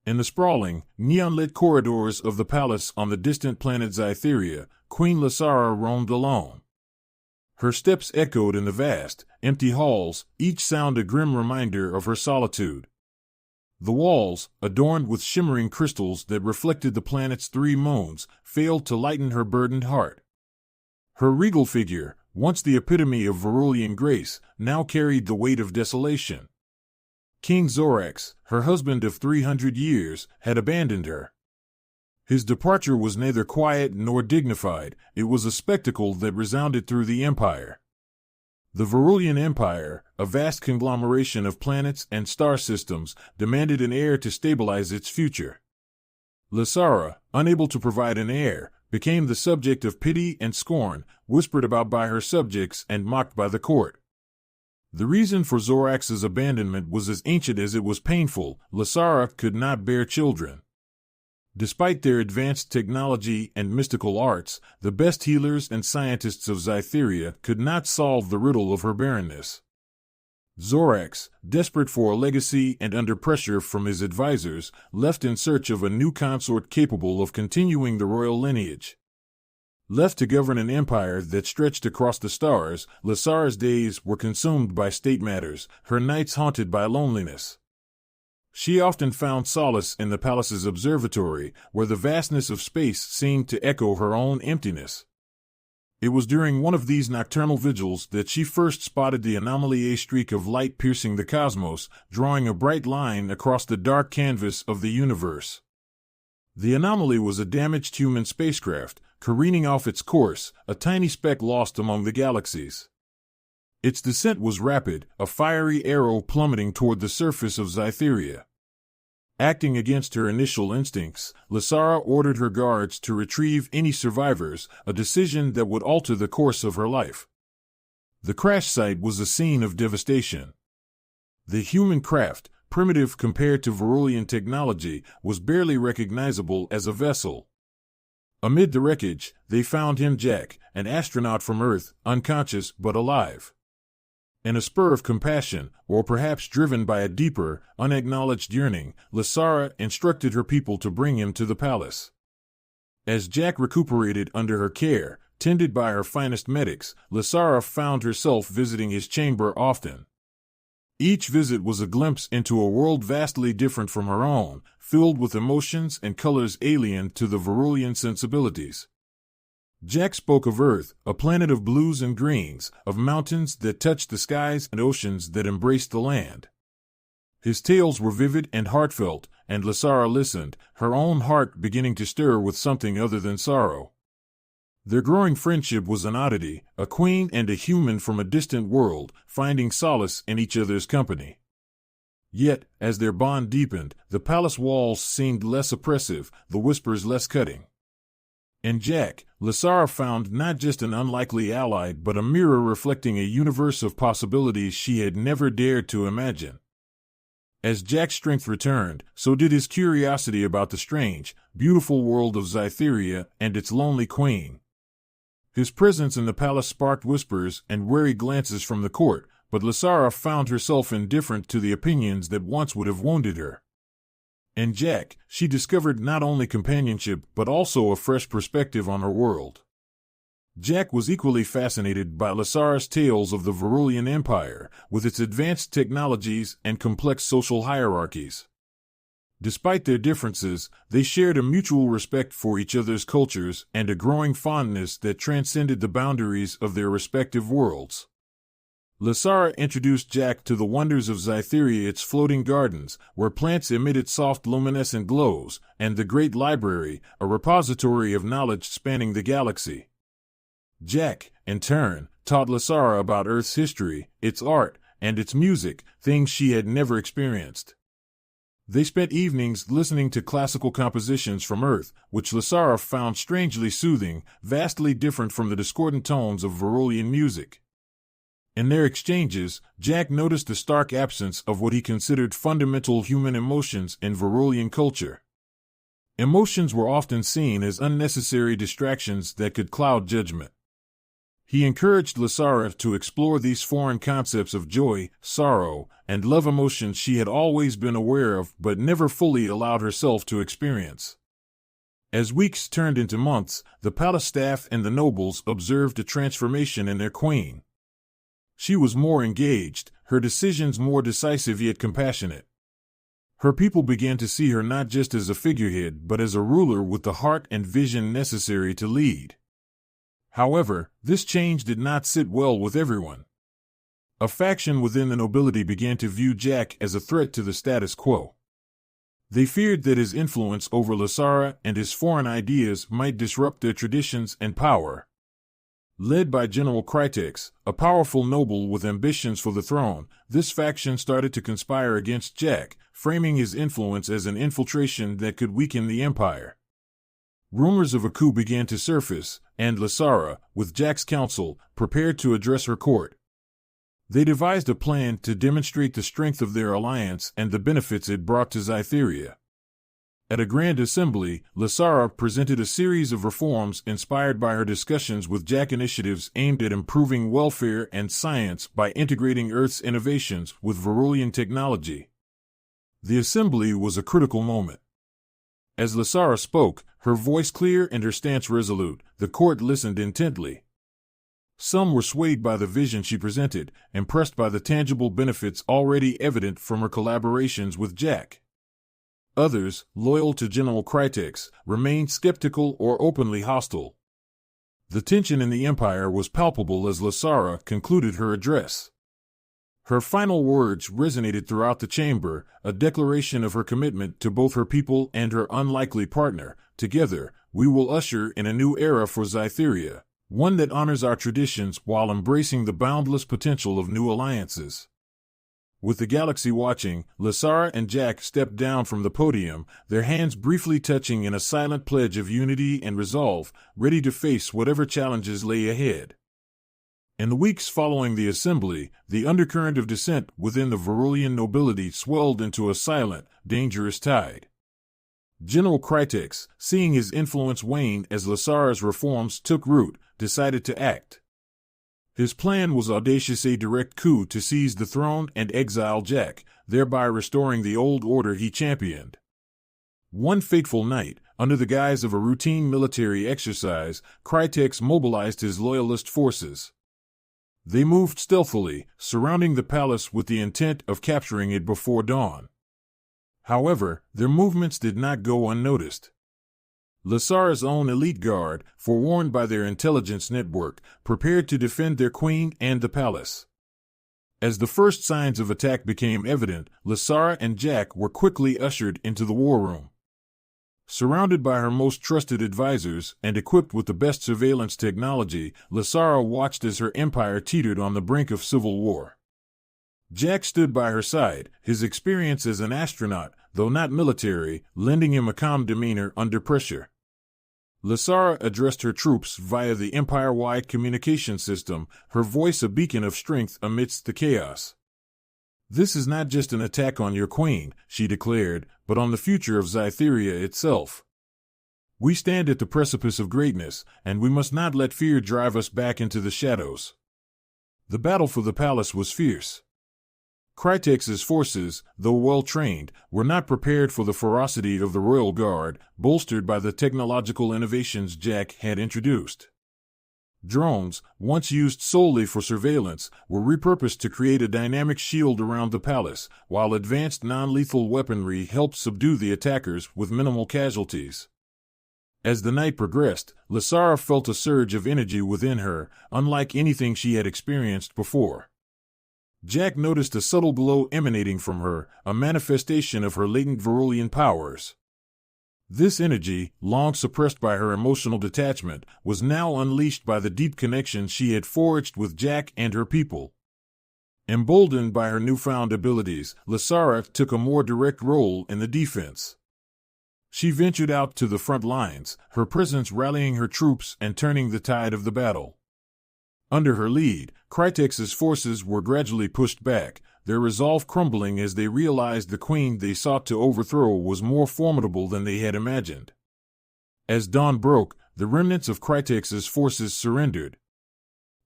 In the sprawling, neon-lit corridors of the palace on the distant planet Zytheria, Queen Lysara roamed alone. Her steps echoed in the vast, empty halls, each sound a grim reminder of her solitude. The walls, adorned with shimmering crystals that reflected the planet's 3 moons, failed to lighten her burdened heart. Her regal figure, once the epitome of Varulian grace, now carried the weight of desolation. King Zorax, her husband of 300 years, had abandoned her. His departure was neither quiet nor dignified, it was a spectacle that resounded through the empire. The Varulian Empire, a vast conglomeration of planets and star systems, demanded an heir to stabilize its future. Lysara, unable to provide an heir, became the subject of pity and scorn, whispered about by her subjects and mocked by the court. The reason for Zorax's abandonment was as ancient as it was painful. Lysara could not bear children. Despite their advanced technology and mystical arts, the best healers and scientists of Zytheria could not solve the riddle of her barrenness. Zorax, desperate for a legacy and under pressure from his advisors, left in search of a new consort capable of continuing the royal lineage. Left to govern an empire that stretched across the stars, Lysara's days were consumed by state matters, her nights haunted by loneliness. She often found solace in the palace's observatory, where the vastness of space seemed to echo her own emptiness. It was during one of these nocturnal vigils that she first spotted the anomaly, a streak of light piercing the cosmos, drawing a bright line across the dark canvas of the universe. The anomaly was a damaged human spacecraft, careening off its course, a tiny speck lost among the galaxies. Its descent was rapid, a fiery arrow plummeting toward the surface of Zytheria. Acting against her initial instincts, Lysara ordered her guards to retrieve any survivors, a decision that would alter the course of her life. The crash site was a scene of devastation. The human craft, primitive compared to Varulian technology, was barely recognizable as a vessel. Amid the wreckage, they found him, Jack, an astronaut from Earth, unconscious but alive. In a spur of compassion, or perhaps driven by a deeper, unacknowledged yearning, Lysara instructed her people to bring him to the palace. As Jack recuperated under her care, tended by her finest medics, Lysara found herself visiting his chamber often. Each visit was a glimpse into a world vastly different from her own, filled with emotions and colors alien to the Varulian sensibilities. Jack spoke of Earth, a planet of blues and greens, of mountains that touched the skies and oceans that embraced the land. His tales were vivid and heartfelt, and Lysara listened, her own heart beginning to stir with something other than sorrow. Their growing friendship was an oddity, a queen and a human from a distant world, finding solace in each other's company. Yet, as their bond deepened, the palace walls seemed less oppressive, the whispers less cutting. In Jack, Lysara found not just an unlikely ally but a mirror reflecting a universe of possibilities she had never dared to imagine. As Jack's strength returned, so did his curiosity about the strange, beautiful world of Zytheria and its lonely queen. His presence in the palace sparked whispers and wary glances from the court, but Lysara found herself indifferent to the opinions that once would have wounded her. In Jack, she discovered not only companionship but also a fresh perspective on her world. Jack was equally fascinated by Lysara's tales of the Varulian Empire, with its advanced technologies and complex social hierarchies. Despite their differences, they shared a mutual respect for each other's cultures and a growing fondness that transcended the boundaries of their respective worlds. Lysara introduced Jack to the wonders of Zytheria, its floating gardens, where plants emitted soft luminescent glows, and the great library, a repository of knowledge spanning the galaxy. Jack, in turn, taught Lysara about Earth's history, its art, and its music, things she had never experienced. They spent evenings listening to classical compositions from Earth, which Lysara found strangely soothing, vastly different from the discordant tones of Varulian music. In their exchanges, Jack noticed the stark absence of what he considered fundamental human emotions in Varulian culture. Emotions were often seen as unnecessary distractions that could cloud judgment. He encouraged Lysara to explore these foreign concepts of joy, sorrow, and love, emotions she had always been aware of but never fully allowed herself to experience. As weeks turned into months, the palace staff and the nobles observed a transformation in their queen. She was more engaged, her decisions more decisive yet compassionate. Her people began to see her not just as a figurehead but as a ruler with the heart and vision necessary to lead. However, this change did not sit well with everyone. A faction within the nobility began to view Jack as a threat to the status quo. They feared that his influence over Lysara and his foreign ideas might disrupt their traditions and power. Led by General Krytex, a powerful noble with ambitions for the throne, this faction started to conspire against Jack, framing his influence as an infiltration that could weaken the empire. Rumors of a coup began to surface, and Lysara, with Jack's counsel, prepared to address her court. They devised a plan to demonstrate the strength of their alliance and the benefits it brought to Scytheria. At a grand assembly, Lysara presented a series of reforms inspired by her discussions with Jack, initiatives aimed at improving welfare and science by integrating Earth's innovations with Varulian technology. The assembly was a critical moment. As Lysara spoke, her voice clear and her stance resolute, the court listened intently. Some were swayed by the vision she presented, impressed by the tangible benefits already evident from her collaborations with Jack. Others, loyal to General Krytex, remained skeptical or openly hostile. The tension in the empire was palpable as Lysara concluded her address. Her final words resonated throughout the chamber, a declaration of her commitment to both her people and her unlikely partner. Together, we will usher in a new era for Scytheria, one that honors our traditions while embracing the boundless potential of new alliances. With the galaxy watching, Lysara and Jack stepped down from the podium, their hands briefly touching in a silent pledge of unity and resolve, ready to face whatever challenges lay ahead. In the weeks following the assembly, the undercurrent of dissent within the Varulian nobility swelled into a silent, dangerous tide. General Krytex, seeing his influence wane as Lysara's reforms took root, decided to act. His plan was audacious, a direct coup to seize the throne and exile Jack, thereby restoring the old order he championed. One fateful night, under the guise of a routine military exercise, Krytex mobilized his loyalist forces. They moved stealthily, surrounding the palace with the intent of capturing it before dawn. However, their movements did not go unnoticed. Lysara's own elite guard, forewarned by their intelligence network, prepared to defend their queen and the palace. As the first signs of attack became evident, Lysara and Jack were quickly ushered into the war room. Surrounded by her most trusted advisors and equipped with the best surveillance technology, Lysara watched as her empire teetered on the brink of civil war. Jack stood by her side, his experience as an astronaut, though not military, lending him a calm demeanor under pressure. Lysara addressed her troops via the empire-wide communication system, her voice a beacon of strength amidst the chaos. "This is not just an attack on your queen," she declared, "but on the future of Scytheria itself. We stand at the precipice of greatness, and we must not let fear drive us back into the shadows." The battle for the palace was fierce. Krytex's forces, though well-trained, were not prepared for the ferocity of the royal guard, bolstered by the technological innovations Jack had introduced. Drones, once used solely for surveillance, were repurposed to create a dynamic shield around the palace, while advanced non-lethal weaponry helped subdue the attackers with minimal casualties. As the night progressed, Lysara felt a surge of energy within her, unlike anything she had experienced before. Jack noticed a subtle glow emanating from her, a manifestation of her latent Varulian powers. This energy, long suppressed by her emotional detachment, was now unleashed by the deep connection she had forged with Jack and her people. Emboldened by her newfound abilities, Lysara took a more direct role in the defense. She ventured out to the front lines, her presence rallying her troops and turning the tide of the battle. Under her lead, Krytex's forces were gradually pushed back, their resolve crumbling as they realized the queen they sought to overthrow was more formidable than they had imagined. As dawn broke, the remnants of Krytex's forces surrendered.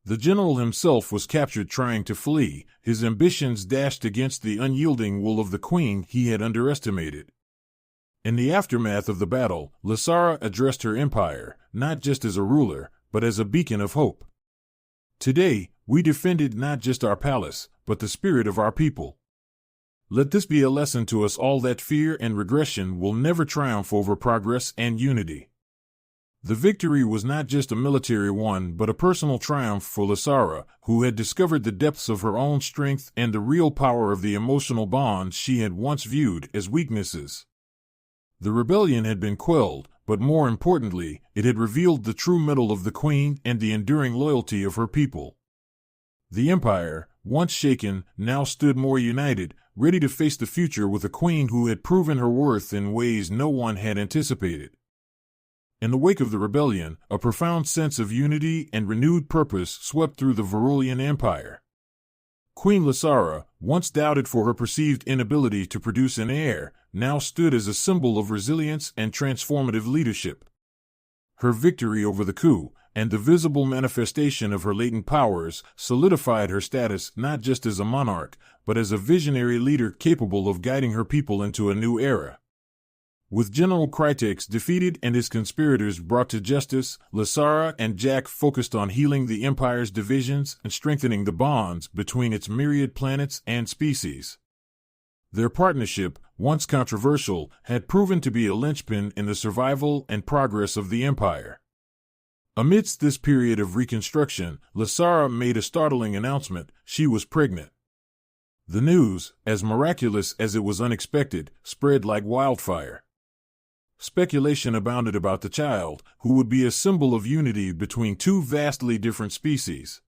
The general himself was captured trying to flee, his ambitions dashed against the unyielding will of the queen he had underestimated. In the aftermath of the battle, Lysara addressed her empire, not just as a ruler, but as a beacon of hope. Today, we defended not just our palace, but the spirit of our people. Let this be a lesson to us all that fear and regression will never triumph over progress and unity. The victory was not just a military one but a personal triumph for Lysara, who had discovered the depths of her own strength and the real power of the emotional bonds she had once viewed as weaknesses. The rebellion had been quelled, but more importantly, it had revealed the true mettle of the queen and the enduring loyalty of her people. The empire, once shaken, now stood more united, ready to face the future with a queen who had proven her worth in ways no one had anticipated. In the wake of the rebellion, a profound sense of unity and renewed purpose swept through the Varulian Empire. Queen Lysara, once doubted for her perceived inability to produce an heir, now stood as a symbol of resilience and transformative leadership. Her victory over the coup, and the visible manifestation of her latent powers, solidified her status not just as a monarch, but as a visionary leader capable of guiding her people into a new era. With General Krytax defeated and his conspirators brought to justice, Lysara and Jack focused on healing the Empire's divisions and strengthening the bonds between its myriad planets and species. Their partnership, once controversial, had proven to be a linchpin in the survival and progress of the Empire. Amidst this period of reconstruction, Lysara made a startling announcement: she was pregnant. The news, as miraculous as it was unexpected, spread like wildfire. Speculation abounded about the child, who would be a symbol of unity between two vastly different species.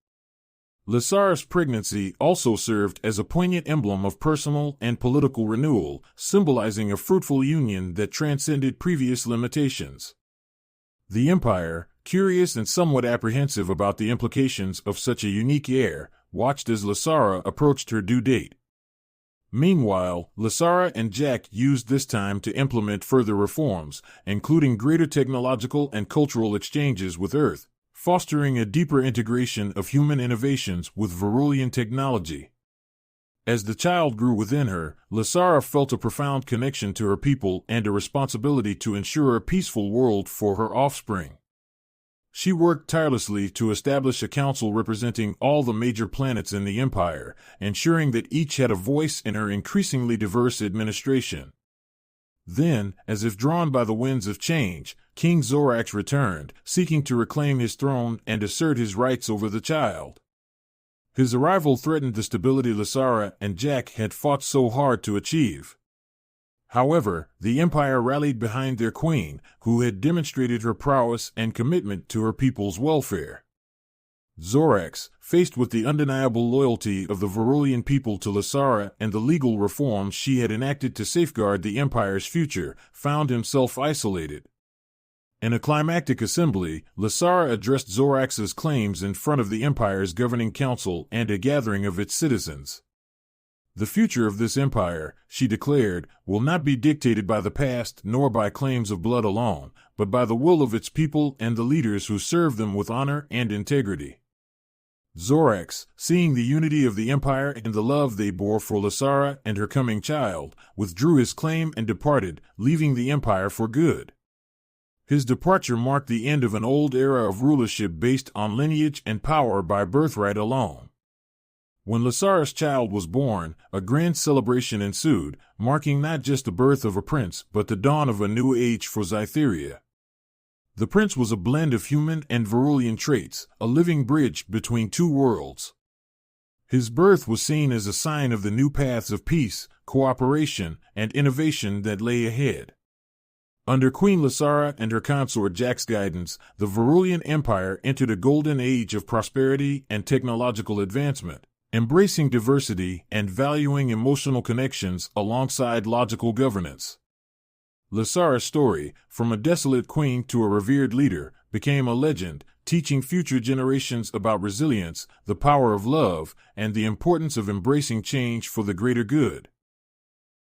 Lysara's pregnancy also served as a poignant emblem of personal and political renewal, symbolizing a fruitful union that transcended previous limitations. The Empire, curious and somewhat apprehensive about the implications of such a unique heir, watched as Lysara approached her due date. Meanwhile, Lysara and Jack used this time to implement further reforms, including greater technological and cultural exchanges with Earth, fostering a deeper integration of human innovations with Varulian technology. As the child grew within her, Lysara felt a profound connection to her people and a responsibility to ensure a peaceful world for her offspring. She worked tirelessly to establish a council representing all the major planets in the Empire, ensuring that each had a voice in her increasingly diverse administration. Then, as if drawn by the winds of change, King Zorax returned, seeking to reclaim his throne and assert his rights over the child. His arrival threatened the stability Lysara and Jack had fought so hard to achieve. However, the Empire rallied behind their queen, who had demonstrated her prowess and commitment to her people's welfare. Zorax, faced with the undeniable loyalty of the Varulian people to Lysara and the legal reforms she had enacted to safeguard the Empire's future, found himself isolated. In a climactic assembly, Lysara addressed Zorax's claims in front of the Empire's governing council and a gathering of its citizens. The future of this empire, she declared, will not be dictated by the past nor by claims of blood alone, but by the will of its people and the leaders who serve them with honor and integrity. Zorax, seeing the unity of the empire and the love they bore for Lysara and her coming child, withdrew his claim and departed, leaving the empire for good. His departure marked the end of an old era of rulership based on lineage and power by birthright alone. When Lysara's child was born, a grand celebration ensued, marking not just the birth of a prince but the dawn of a new age for Zytheria. The prince was a blend of human and Varulian traits, a living bridge between two worlds. His birth was seen as a sign of the new paths of peace, cooperation, and innovation that lay ahead. Under Queen Lysara and her consort Jack's guidance, the Varulian Empire entered a golden age of prosperity and technological advancement, embracing diversity and valuing emotional connections alongside logical governance. Lysara's story, from a desolate queen to a revered leader, became a legend, teaching future generations about resilience, the power of love, and the importance of embracing change for the greater good.